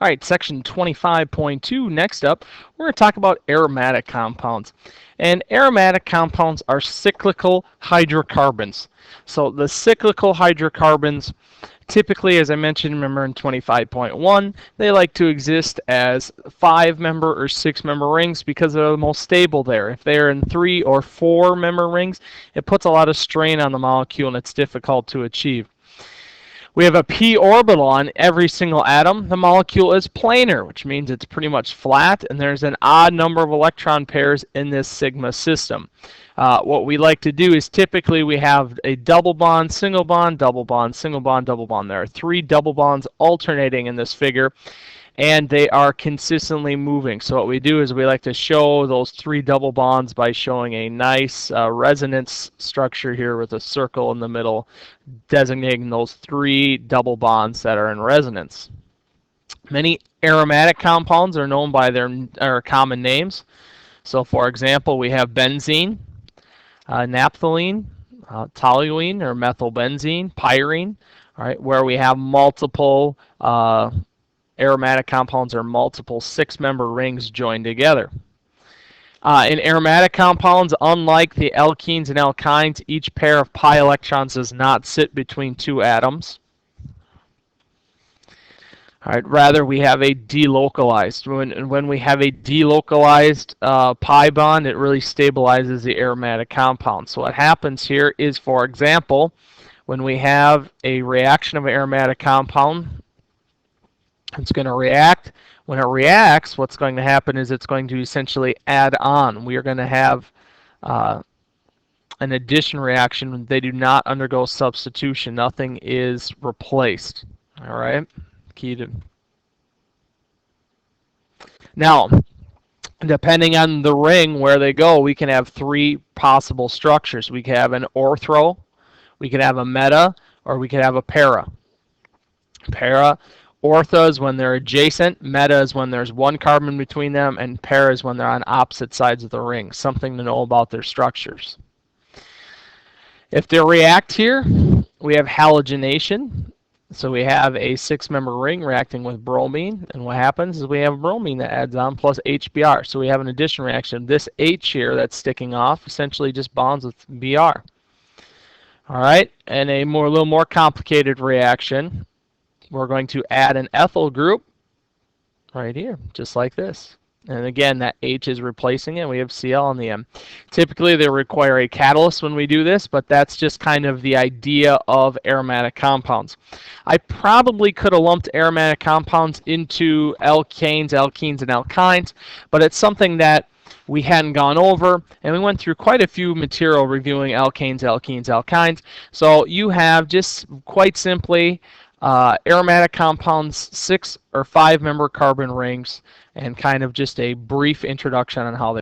All right, section 25.2. Next up, we're going to talk about aromatic compounds. And aromatic compounds are cyclical hydrocarbons. So the cyclical hydrocarbons, typically, as I mentioned, remember in 25.1, they like to exist as 5-member or 6-member rings because they're the most stable there. If they're in 3 or 4-member rings, it puts a lot of strain on the molecule and it's difficult to achieve. We have a p orbital on every single atom. The molecule is planar, which means it's pretty much flat, and there's an odd number of electron pairs in this sigma system. What we like to do is typically we have a double bond, single bond, double bond, single bond, double bond. There are 3 double bonds alternating in this figure, and they are consistently moving. So what we do is we like to show those 3 double bonds by showing a nice resonance structure here with a circle in the middle, designating those 3 double bonds that are in resonance. Many aromatic compounds are known by their common names. So for example, we have benzene, naphthalene, toluene or methylbenzene, pyrene, all right, where we have multiple aromatic compounds are multiple 6-member rings joined together. In aromatic compounds, unlike the alkenes and alkynes, each pair of pi electrons does not sit between 2 atoms. All right, rather, we have a delocalized. When we have a delocalized pi bond, it really stabilizes the aromatic compound. So what happens here is, for example, when we have a reaction of an aromatic compound, it's going to react. When it reacts, what's going to happen is it's going to essentially add on. We are going to have an addition reaction. They do not undergo substitution. Nothing is replaced. All right? Key to. Now, depending on the ring where they go, we can have 3 possible structures. We can have an ortho, we could have a meta, or we could have a para. Ortho is when they're adjacent, meta is when there's 1 carbon between them, and para is when they're on opposite sides of the ring. Something to know about their structures. If they react here, we have halogenation. So we have a 6-member ring reacting with bromine, and what happens is we have bromine that adds on plus HBr. So we have an addition reaction. This H here that's sticking off essentially just bonds with Br. All right, and a little more complicated reaction. We're going to add an ethyl group right here, just like this. And again, that H is replacing it. We have Cl on the end. Typically, they require a catalyst when we do this, but that's just kind of the idea of aromatic compounds. I probably could have lumped aromatic compounds into alkanes, alkenes, and alkynes, but it's something that we hadn't gone over, and we went through quite a few material reviewing alkanes, alkenes, alkynes. So you have just quite simply aromatic compounds, 6 or 5-member carbon rings, and kind of just a brief introduction on how they